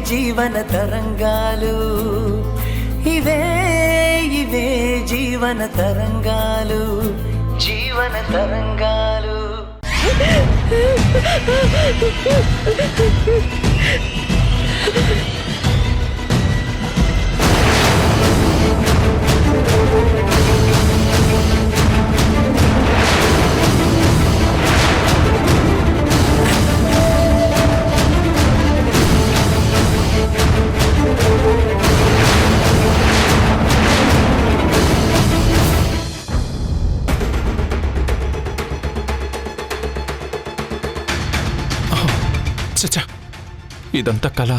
జీవన తరంగాలు, ఇవే ఇవే జీవన తరంగాలు, జీవన తరంగాలు. చచ్చా, ఇదంతా కళ.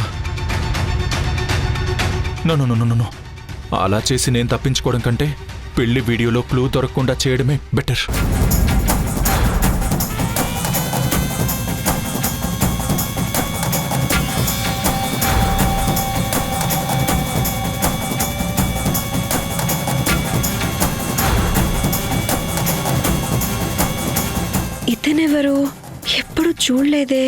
నో, అలా చేసి నేను తప్పించుకోవడం కంటే పెళ్లి వీడియోలో క్లూ దొరకకుండా చేయడమే బెటర్. ఇతనెవరు? ఎప్పుడు చూడలేదే.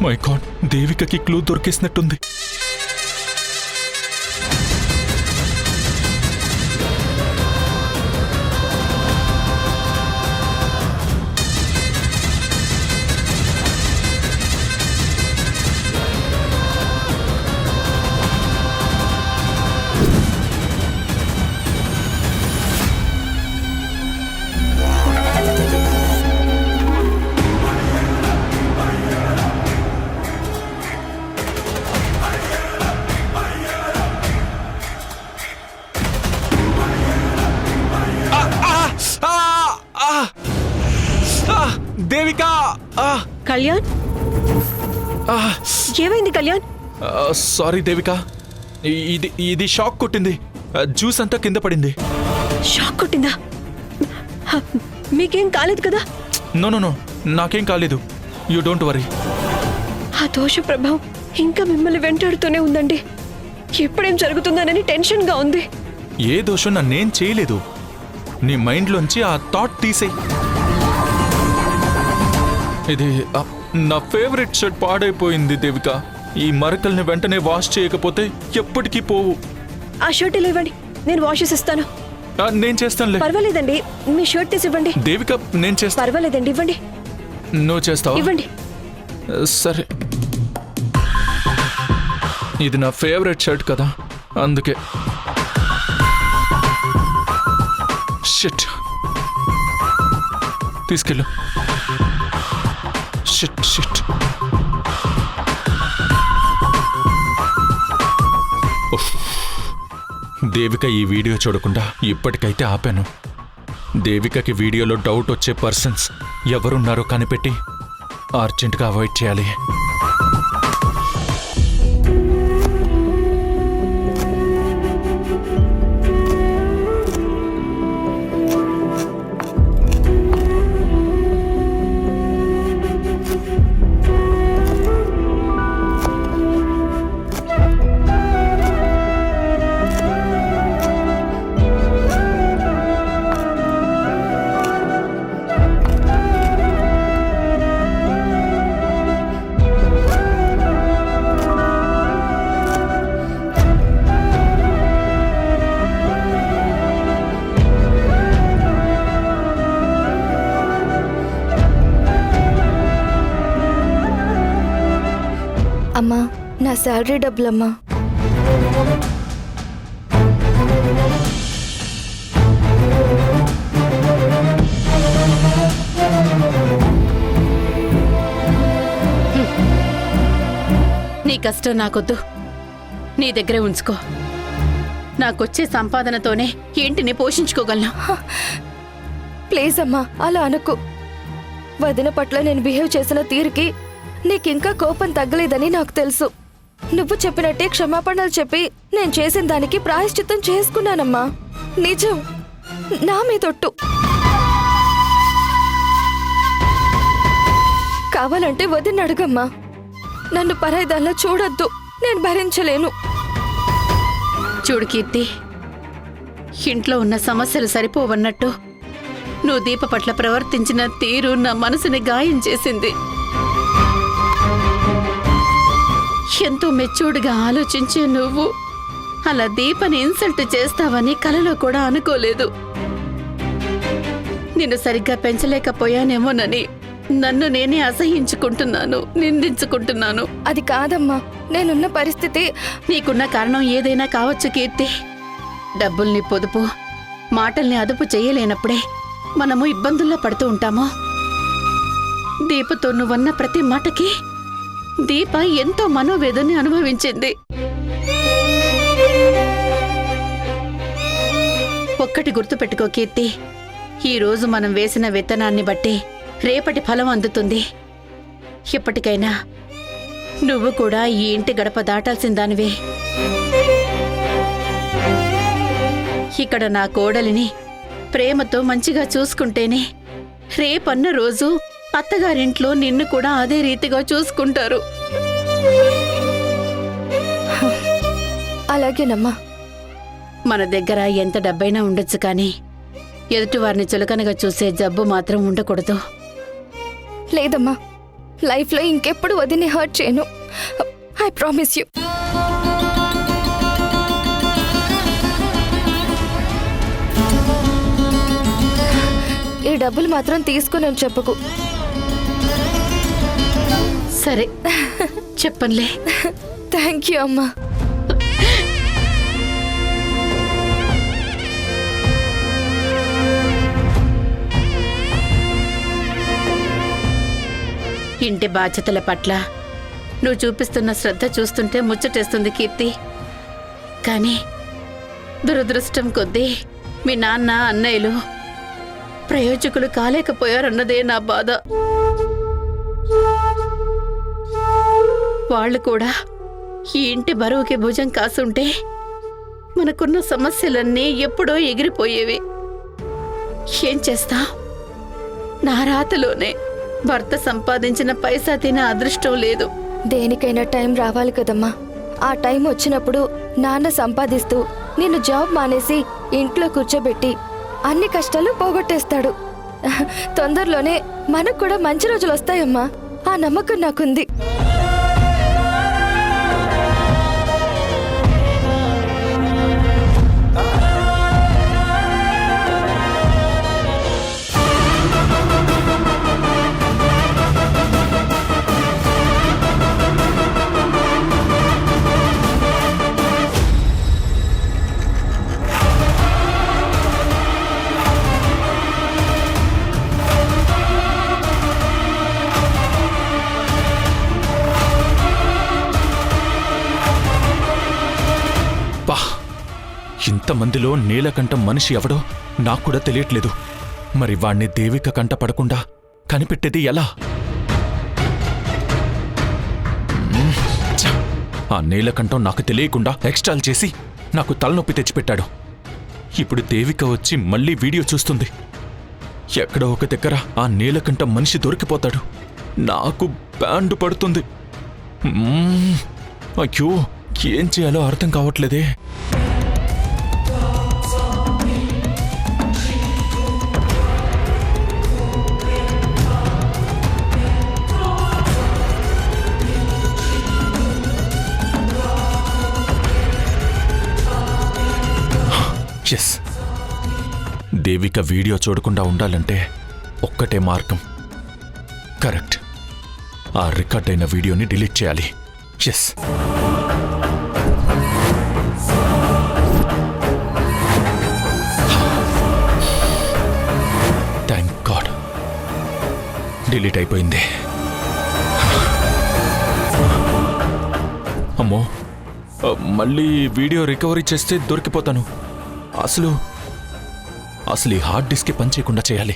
మై గాడ్, దేవికకి క్లూ దొరికేసినట్టుంది. దేవిక! కళ్యాణ్, ఏమైంది కళ్యాణ్? సారీ దేవిక, ఇది షాక్ కొట్టింది. జ్యూస్ అంతా కింద పడింది. షాక్ కొట్టిందా? మీకేం కాలేదు కదా? నో, నాకేం కాలేదు. You don't worry. ఆ దోష ప్రభావం ఇంకా మిమ్మల్ని వెంటాడుతూనే ఉందండి. ఎప్పుడేం జరుగుతుందనని టెన్షన్గా ఉంది. ఏ దోషం నన్నేం చేయలేదు. నీ మైండ్లోంచి ఆ థాట్ తీసేయి. ఇది నా ఫేవరెట్ షర్ట్ పాడైపోయింది దేవిక. ఈ మరకల్ని వెంటనే వాష్ చేయకపోతే ఎప్పటికీ పోవు. ఆ షర్ట్ ఇలా ఇవ్వండి, నేను వాష్ చేసిస్తాను. నేను చేస్తానులే. పర్వాలేదండి, మీ షర్ట్ తీసి ఇవ్వండి. దేవిక, నేను చేస్తాను. పర్వాలేదండి, ఇవ్వండి. నువ్వు చేస్తావా? ఇవ్వండి. సరే, ఇది నా ఫేవరెట్ షర్ట్ కదా, అందుకే. షిట్, తీసుకెళ్ళు. షిట్. దేవిక ఈ వీడియో చూడకుండా ఇప్పటికైతే ఆపాను. దేవికకి వీడియోలో డౌట్ వచ్చే పర్సన్స్ ఎవరున్నారో కనిపెట్టి అర్జెంటుగా అవాయిడ్ చేయాలి. అమ్మా, నా శాలరీ డబ్బులమ్మా. నీ కష్టం నాకొద్దు, నీ దగ్గరే ఉంచుకో. నాకొచ్చే సంపాదనతోనే ఇంటిని పోషించుకోగలను. ప్లీజ్ అమ్మా, అలా అనకు. వదిన పట్ల నేను బిహేవ్ చేసిన తీరుకి నీకింకా కోపం తగ్గలేదని నాకు తెలుసు. నువ్వు చెప్పినట్టే క్షమాపణలు చెప్పి నేను చేసిన దానికి ప్రాయశ్చిత్తం చేసుకున్నానమ్మా. నిజం, నా మీదొట్టు. కావాలంటే వదిన అడుగమ్మా. నన్ను పరాయిదాల్లా చూడొద్దు, నేను భరించలేను. చూడు కీర్తి, ఇంట్లో ఉన్న సమస్యలు సరిపోవన్నట్టు నువ్వు దీప పట్ల ప్రవర్తించిన తీరు నా మనసుని గాయం చేసింది. ఎంతో మెచ్యూర్డ్గా ఆలోచించే నువ్వు అలా దీపని ఇన్సల్ట్ చేస్తావని కలలో కూడా అనుకోలేదు. నిన్ను సరిగ్గా పెంచలేకపోయానేమోనని నన్ను నేనే అసహించుకుంటున్నాను, నిందించుకుంటున్నాను. అది కాదమ్మా, నేనున్న పరిస్థితి. నీకున్న కారణం ఏదైనా కావచ్చు కీర్తి. డబ్బుల్ని పొదుపు, మాటల్ని అదుపు చేయలేనప్పుడే మనము ఇబ్బందుల్లో పడుతూ ఉంటాము. దీపతో నువ్వన్న ప్రతి మాటకి దీప ఎంతో మనోవేదన్ని అనుభవించింది. ఒక్కటి గుర్తుపెట్టుకో కీర్తి, ఈరోజు మనం వేసిన విత్తనాన్ని బట్టి రేపటి ఫలం అందుతుంది. ఇప్పటికైనా నువ్వు కూడా ఈ ఇంటి గడప దాటాల్సిన దానివే. ఇక్కడ నా కోడలిని ప్రేమతో మంచిగా చూసుకుంటేనే రేపన్న రోజు అత్తగారింట్లో నిన్ను కూడా అదే రీతిగా చూసుకుంటారు. అలాగేనమ్మా. మన దగ్గర ఎంత డబ్బైనా ఉండొచ్చు కానీ ఎదుటివారిని చులకనగా చూసే జబ్బు మాత్రం ఉండకూడదు. లేదమ్మా, లైఫ్లో ఇంకెప్పుడు వదిని హర్ట్ చేయను. I promise you. ఈ డబ్బులు మాత్రం తీసుకుని చెప్పకు. సరే చెప్పనులే. థ్యాంక్ యూ అమ్మా. ఇంటి బాధ్యతల పట్ల నువ్వు చూపిస్తున్న శ్రద్ధ చూస్తుంటే ముచ్చటేస్తుంది కీర్తి. కానీ దురదృష్టం కొద్దీ మీ నాన్న అన్నయ్యలు ప్రయోజకులు కాలేకపోయారన్నదే నా బాధ. వాళ్ళు కూడా ఈ ఇంటి బరువుకి భుజం కాసుంటే మనకున్న సమస్యలన్నీ ఎప్పుడో ఎగిరిపోయేవి. ఏం చేస్తా, నా రాతలోనే భర్త సంపాదించిన పైసా తినే అదృష్టం లేదు. దేనికైనా టైం రావాలి కదమ్మా. ఆ టైం వచ్చినప్పుడు నాన్న సంపాదిస్తూ నిన్ను జాబ్ మానేసి ఇంట్లో కూర్చోబెట్టి అన్ని కష్టాలు పోగొట్టేస్తాడు. తొందరలోనే మనకు కూడా మంచి రోజులు వస్తాయమ్మా. ఆ నమ్మకం నాకుంది. ఇంతమందిలో నీలకంఠం మనిషి ఎవడో నాకు కూడా తెలియట్లేదు. మరి వాణ్ణి దేవిక కంట పడకుండా కనిపెట్టేది ఎలా? ఆ నీలకంఠం నాకు తెలియకుండా ఎక్స్ట్రాల్ చేసి నాకు తలనొప్పి తెచ్చిపెట్టాడు. ఇప్పుడు దేవిక వచ్చి మళ్ళీ వీడియో చూస్తుంది. ఎక్కడో ఒక దగ్గర ఆ నీలకంఠం మనిషి దొరికిపోతాడు. నాకు బ్యాండ్ పడుతుంది. అయ్యో, ఏం చేయాలో అర్థం కావట్లేదే. ఎస్, దేవిక వీడియో చూడకుండా ఉండాలంటే ఒక్కటే మార్గం. కరెక్ట్, ఆ రికార్డ్ అయిన వీడియోని డిలీట్ చేయాలి. ఎస్, థ్యాంక్ గాడ్, డిలీట్ అయిపోయింది. అమ్మో, మళ్ళీ వీడియో రికవరీ చేస్తే దొరికిపోతాను. అసలు ఈ హార్డ్ డిస్క్ పని చేయకుండా చేయాలి.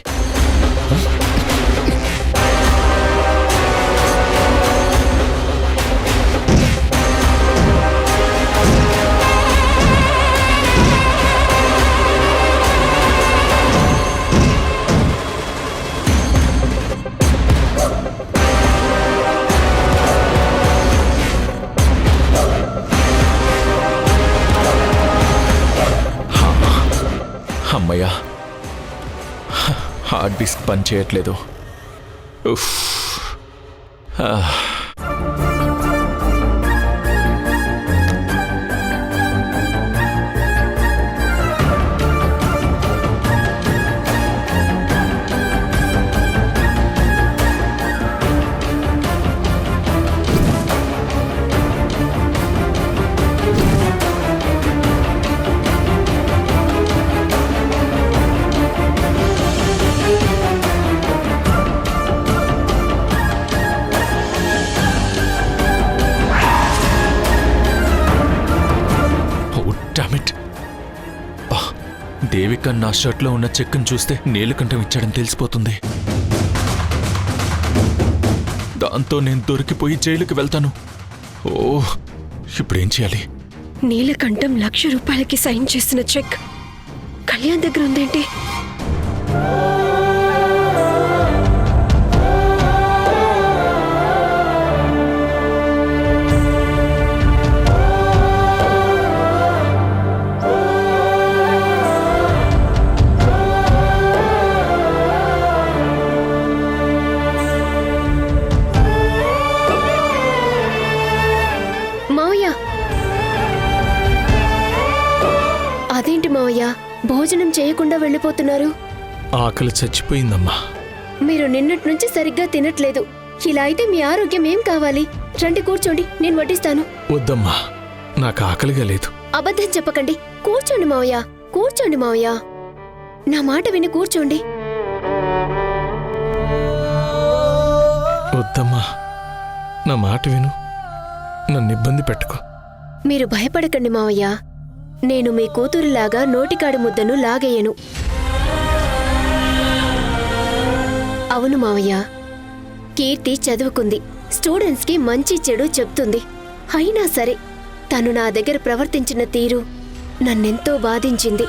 అమ్మయ్యా, హార్డ్ డిస్క్ పని చేయట్లేదు. ఉఫ్. ఆ. దేవిక నా షర్ట్లో ఉన్న చెక్కును చూస్తే నీలకంఠం ఇచ్చాడని తెలిసిపోతుంది. దాంతో నేను దొరికిపోయి జైలుకి వెళ్తాను. ఓ, ఇప్పుడేం చేయాలి? నీలకంఠం ₹1,00,000 సైన్ చేసిన చెక్ కళ్యాణ్ దగ్గర ఉందేంటి? అదేంటి మావయ్య, భోజనం చేయకుండా వెళ్ళిపోతున్నారు? ఆకలి చచ్చిపోయిందమ్మా. మీరు నిన్నటి నుంచి సరిగ్గా తినట్లేదు. ఇలా అయితే మీ ఆరోగ్యం ఏం కావాలి? రండి కూర్చోండి, నేను వడ్డిస్తాను. వద్దమ్మా, నాకు ఆకలిగా లేదు. అబద్ధం చెప్పకండి. కూర్చోండి మావయ్య, కూర్చోండి మావయ్య. నా మాట విని కూర్చోండి. వద్దమ్మా, నా మాట విను, నన్ను ఇబ్బంది పెట్టుకో. మీరు భయపడకండి మావయ్య. నేను మీ కూతురులాగా నోటికాడి ముద్దను లాగేయను. అవును మావయ్య, కీర్తి చదువుకుంది, స్టూడెంట్స్కి మంచి చెడు చెప్తుంది. అయినా సరే తను నా దగ్గర ప్రవర్తించిన తీరు నన్నెంతో బాధించింది.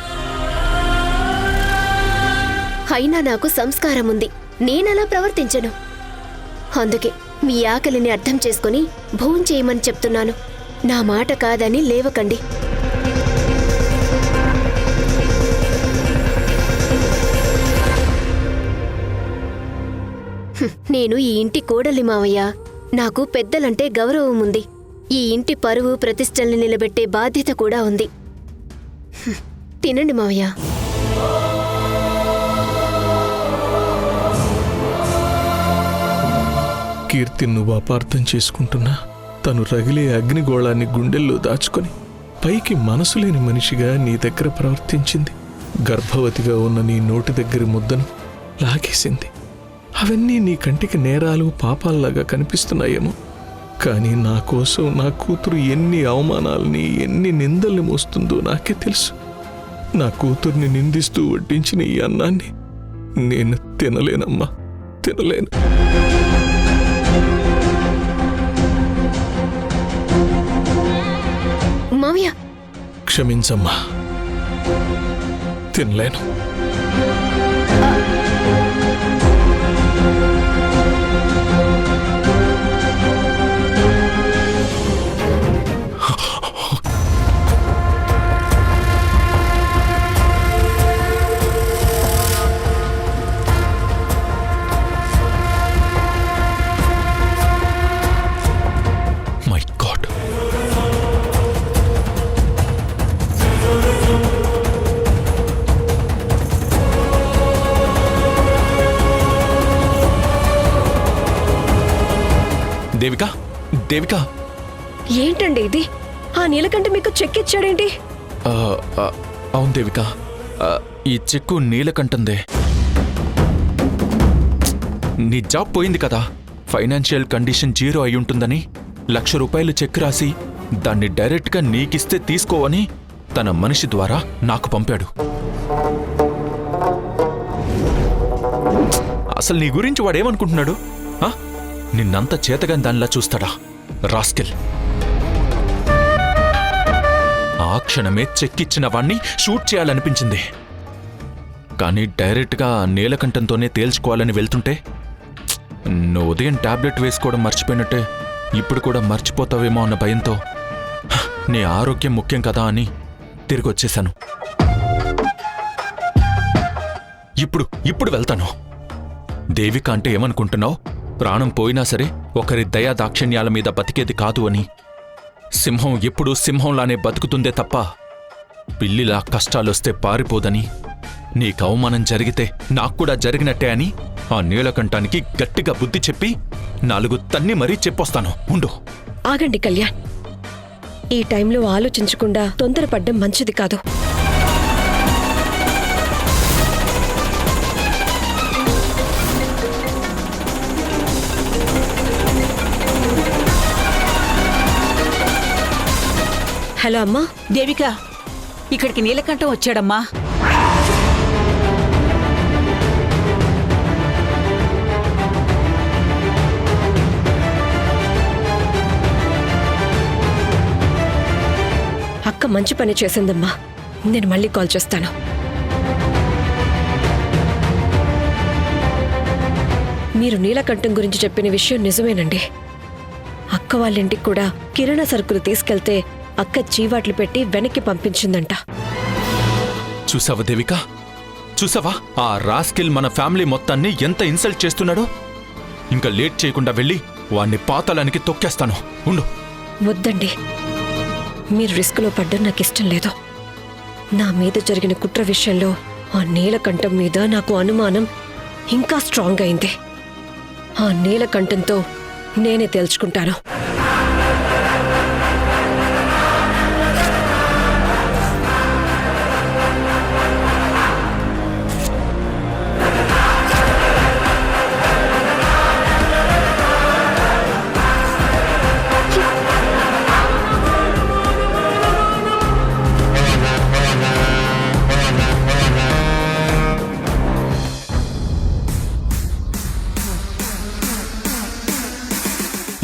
అయినా నాకు సంస్కారం ఉంది, నేనలా ప్రవర్తించను. అందుకే మీ ఆకలిని అర్థం చేసుకుని భోంచేయమని చెప్తున్నాను. నా మాట కాదని లేవకండి. నేను ఈ ఇంటి కోడలి మావయ్య. నాకు పెద్దలంటే గౌరవం ఉంది. ఈ ఇంటి పరువు ప్రతిష్టల్ని నిలబెట్టే బాధ్యత కూడా ఉంది. తినండి మావయ్య. కీర్తి నువ్వు అపార్థం చేసుకుంటున్నా. తను రగిలే అగ్నిగోళాన్ని గుండెల్లో దాచుకొని పైకి మనసు లేని మనిషిగా నీ దగ్గర ప్రవర్తించింది. గర్భవతిగా ఉన్న నీ నోటి దగ్గర ముద్దను లాగేసింది. అవన్నీ నీ కంటికి నేరాలు, పాపాల్లాగా కనిపిస్తున్నాయేమో, కానీ నా కోసం నా కూతురు ఎన్ని అవమానాలని, ఎన్ని నిందల్ని మోస్తుందో నాకే తెలుసు. నా కూతుర్ని నిందిస్తూ వడ్డించిన ఈ అన్నాన్ని నేను తినలేనమ్మా, తినలేను. మావయ్య, క్షమించమ్మా, తినలేను. దేవిక, దేవిక, ఏంటండి ఇది? ఆ నీలకంఠం మీకు చెక్ ఇచ్చాడేంటి? అవును దేవిక, ఈ చెక్కు నీలకంఠందే. నీ జాబ్ పోయింది కదా, ఫైనాన్షియల్ కండిషన్ 0 అయి ఉంటుందని ₹1,00,000 చెక్ రాసి దాన్ని డైరెక్ట్గా నీకిస్తే తీసుకోవని తన మనిషి ద్వారా నాకు పంపాడు. అసలు నీ గురించి వాడేమనుకుంటున్నాడు? నిన్నంత చేతగాని దానిలా చూస్తాడా రాస్కెల్? ఆ క్షణమే చెక్కిచ్చిన వాణ్ణి షూట్ చేయాలనిపించింది. కానీ డైరెక్ట్గా నీలకంఠంతోనే తేల్చుకోవాలని వెళ్తుంటే నువ్వు ఉదయం టాబ్లెట్ వేసుకోవడం మర్చిపోయినట్టే ఇప్పుడు కూడా మర్చిపోతావేమో అన్న భయంతో నీ ఆరోగ్యం ముఖ్యం కదా అని తిరిగొచ్చేశాను. ఇప్పుడు వెళ్తాను. దేవిక అంటే ఏమనుకుంటున్నావు? ప్రాణం పోయినా సరే ఒకరి దయా దాక్షిణ్యాల మీద బతికేది కాదు అని. సింహం ఎప్పుడూ సింహంలానే బతుకుతుందే తప్ప పిల్లిలా కష్టాలొస్తే పారిపోదని. నీకు అవమానం జరిగితే నాక్కూడా జరిగినట్టే అని ఆ నీలకంఠానికి గట్టిగా బుద్ధి చెప్పి 4 తన్ని మరీ చెప్పొస్తాను. ఉండు. ఆగండి కళ్యాణ్, ఈ టైంలో ఆలోచించకుండా తొందరపడ్డం మంచిది కాదు. హలో అమ్మా. దేవిక, ఇక్కడికి నీలకంఠం వచ్చాడమ్మా. అక్క మంచి పని చేసిందమ్మా. నేను మళ్ళీ కాల్ చేస్తాను. మీరు నీలకంఠం గురించి చెప్పిన విషయం నిజమేనండి. అక్క వాళ్ళింటికి కూడా కిరాణా సరుకులు తీసుకెళ్తే అక్క చీవాట్లు పెట్టి వెనక్కి పంపించిందంట. చూసావా దేవిక, చూసావా ఆ రాస్కిల్ మన ఫ్యామిలీ మొత్తాన్ని ఎంత ఇన్సల్ట్ చేస్తున్నాడో? ఇంకా లేట్ చేయకుండా వెళ్ళి వాణ్ణి పాతాళానికి తొక్కేస్తాను. ఉండు. వద్దండి, మీరు రిస్క్లో పడ్డం నాకు ఇష్టం లేదు. నా మీద జరిగిన కుట్ర విషయంలో ఆ నీలకంఠం మీద నాకు అనుమానం ఇంకా స్ట్రాంగ్ అయింది. ఆ నీలకంఠంతో నేనే తేల్చుకుంటాను.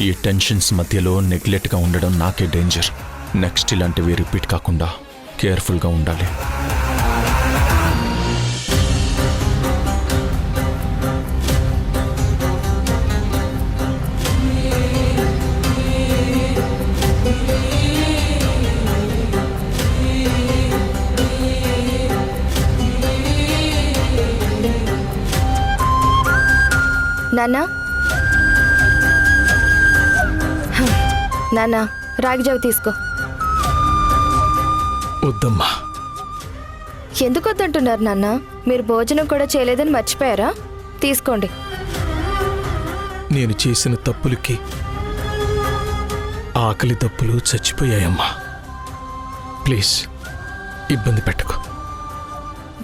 ఈ టెన్షన్స్ మధ్యలో నెగ్లెక్ట్గా ఉండడం నాకే డేంజర్. నెక్స్ట్ ఇలాంటివి రిపీట్ కాకుండా కేర్ఫుల్గా ఉండాలి. నాన్నా, నాన్నా రాగిజావి తీసుకో. వద్దమ్మా. ఎందుకు వద్దంటున్నారు నాన్న? మీరు భోజనం కూడా చేయలేదని మర్చిపోయారా? తీసుకోండి. నేను చేసిన తప్పులకి ఆకలి తప్పులు చచ్చిపోయాయమ్మా. ప్లీజ్ ఇబ్బంది పెట్టకు.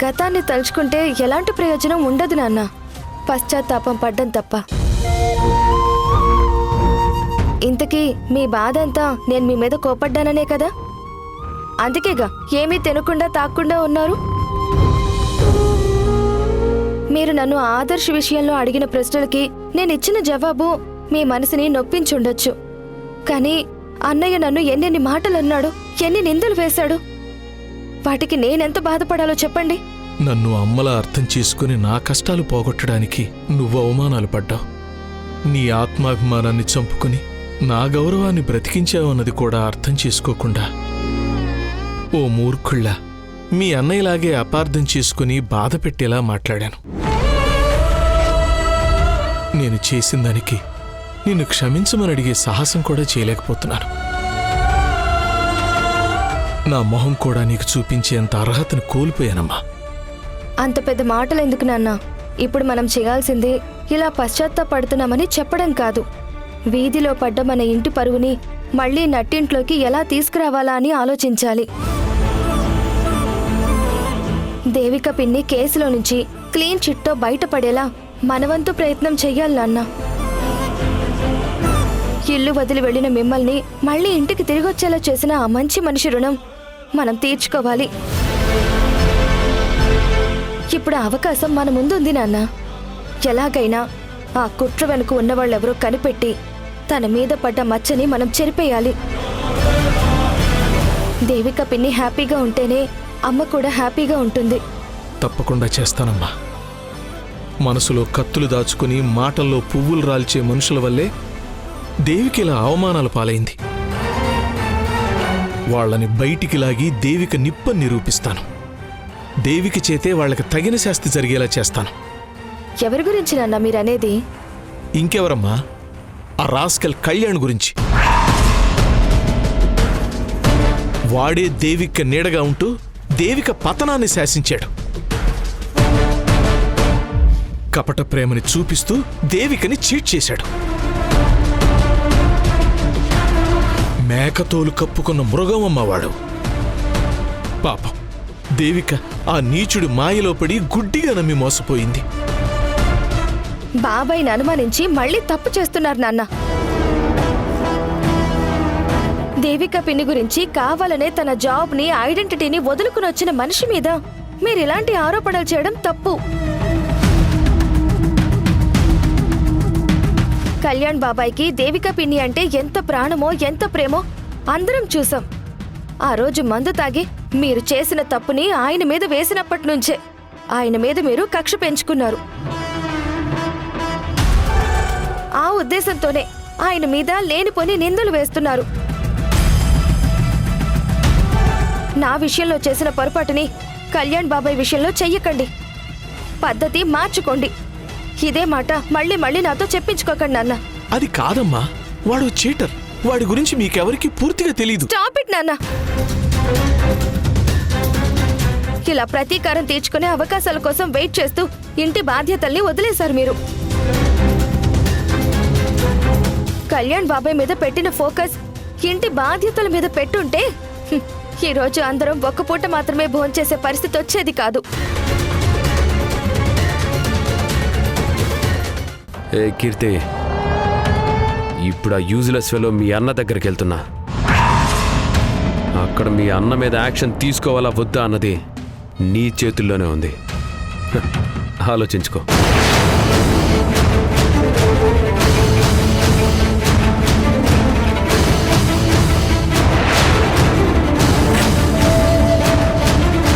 గతాన్ని తలుచుకుంటే ఎలాంటి ప్రయోజనం ఉండదు నాన్న. పశ్చాత్తాపం పడ్డం తప్ప. ఇంతకీ మీ బాధ అంతా నేను మీ మీద కోపడ్డాననే కదా? అందుకేగా ఏమీ తినకుండా తాక్కుండా ఉన్నారు. మీరు నన్ను ఆదర్శ్ విషయంలో అడిగిన ప్రశ్నలకి నేనిచ్చిన జవాబు మీ మనసుని నొప్పించుండొచ్చు. కానీ అన్నయ్య నన్ను ఎన్నెన్ని మాటలు అన్నాడు, ఎన్ని నిందలు వేశాడు. వాటికి నేనెంత బాధపడాలో చెప్పండి. నన్ను అమ్మలా అర్థం చేసుకుని నా కష్టాలు పోగొట్టడానికి నువ్వు అవమానాలు పడ్డావు. నీ ఆత్మాభిమానాన్ని చంపుకుని నా గౌరవాన్ని బ్రతికించావన్నది కూడా అర్థం చేసుకోకుండా ఓ మూర్ఖుళ్ళా మీ అన్నయ్యలాగే అపార్థం చేసుకుని బాధ పెట్టేలా మాట్లాడాను. నేను చేసిన దానికి నిన్ను క్షమించమని అడిగే సాహసం కూడా చేయలేకపోతున్నాను. నా మొహం కూడా నీకు చూపించేంత అర్హతను కోల్పోయానమ్మా. అంత పెద్ద మాటలు ఎందుకు నాన్న? ఇప్పుడు మనం చేయాల్సింది ఇలా పశ్చాత్తాపడుతున్నామని చెప్పడం కాదు. వీధిలో పడ్డ మన ఇంటి పరువుని మళ్లీ నట్టింట్లోకి ఎలా తీసుకురావాలా అని ఆలోచించాలి. దేవిక పిన్ని కేసులో నుంచి క్లీన్ చిట్తో బయటపడేలా మనవంతు ప్రయత్నం చెయ్యాలి నాన్న. ఇల్లు వదిలి వెళ్లిన మిమ్మల్ని మళ్లీ ఇంటికి తిరిగొచ్చేలా చేసిన ఆ మంచి మనిషి రుణం మనం తీర్చుకోవాలి. ఇప్పుడు అవకాశం మన ముందు ఉంది నాన్న. ఎలాగైనా ఆ కుట్ర వెనుక ఉన్నవాళ్ళెవరో కనిపెట్టి తన మీద పడ్డ మచ్చని మనం చెరిపేయాలి. దేవిక పిన్ని హ్యాపీగా ఉంటేనే అమ్మ కూడా హ్యాపీగా ఉంటుంది. తప్పకుండా చేస్తానమ్మా. మనసులో కత్తులు దాచుకుని మాటల్లో పువ్వులు రాల్చే మనుషుల వల్లే దేవికి ఇలా అవమానాల పాలైంది. వాళ్ళని బయటికి లాగి దేవిక నిప్పని నిరూపిస్తాను. దేవికి చేతే వాళ్ళకి తగిన శాస్తి జరిగేలా చేస్తాను. ఎవరి గురించి నాన్న మీరనేది? ఇంకెవరమ్మా, ఆ రాస్కల్ కళ్యాణ్ గురించి. వాడే దేవిక నీడగా ఉంటూ దేవిక పతనాన్ని శాసించాడు. కపట ప్రేమని చూపిస్తూ దేవికని చీట్ చేశాడు. మేకతోలు కప్పుకున్న మృగమమ్మవాడు. పాపం దేవిక ఆ నీచుడి మాయలో పడి గుడ్డిగా నమ్మి మోసపోయింది. బాబాయ్ని అనుమానించి మళ్ళీ తప్పు చేస్తున్నారు నాన్న. దేవిక పిన్ని గురించి కావాలనే తన జాబ్ని, ఐడెంటిటీని వదులుకుని వచ్చిన మనిషి మీద మీరు ఇలాంటి ఆరోపణలు చేయడం తప్పు. కళ్యాణ్ బాబాయ్కి దేవిక పిన్ని అంటే ఎంత ప్రాణమో ఎంత ప్రేమో అందరం చూసాం. ఆ రోజు మందు తాగి మీరు చేసిన తప్పుని ఆయన మీద వేసినప్పటి నుంచే ఆయన మీద మీరు కక్ష పెంచుకున్నారు. ఆ ఉద్దేశంతోనే ఆయన మీద లేనిపోని నిందలు వేస్తున్నారు. నా విషయంలో చేసిన పొరపాటుని కళ్యాణ్ బాబాయ్ విషయంలో చెయ్యకండి. పద్ధతి మార్చుకోండి. ఇదే మాట మళ్ళీ మళ్ళీ నాతో చెప్పించుకోకండి నాన్న. అది కాదమ్మా, వాడు చీటర్. వాడి గురించి మీకెవరికి పూర్తిగా తెలీదు. స్టాప్ ఇట్ నాన్న. ఇలా ప్రతీకారం తీర్చుకునే అవకాశాల కోసం వెయిట్ చేస్తూ ఇంటి బాధ్యతల్ని వదిలేశారు మీరు. కళ్యాణ్ బాబాయ్ మీద పెట్టిన ఫోకస్ ఇంటి బాధ్యతల మీద పెట్టుంటే ఈ రోజు అందరం ఒక్క పూట మాత్రమే భోంచేసే పరిస్థితి వచ్చేది కాదు. ఏ కీర్తి, ఇప్పుడు ఆ యూజ్లెస్ ఫెలో మీ అన్న దగ్గరికి వెళ్తున్నా. అక్కడ మీ అన్న మీద యాక్షన్ తీసుకోవాలా వద్దా అన్నది నీ చేతుల్లోనే ఉంది. ఆలోచించుకో.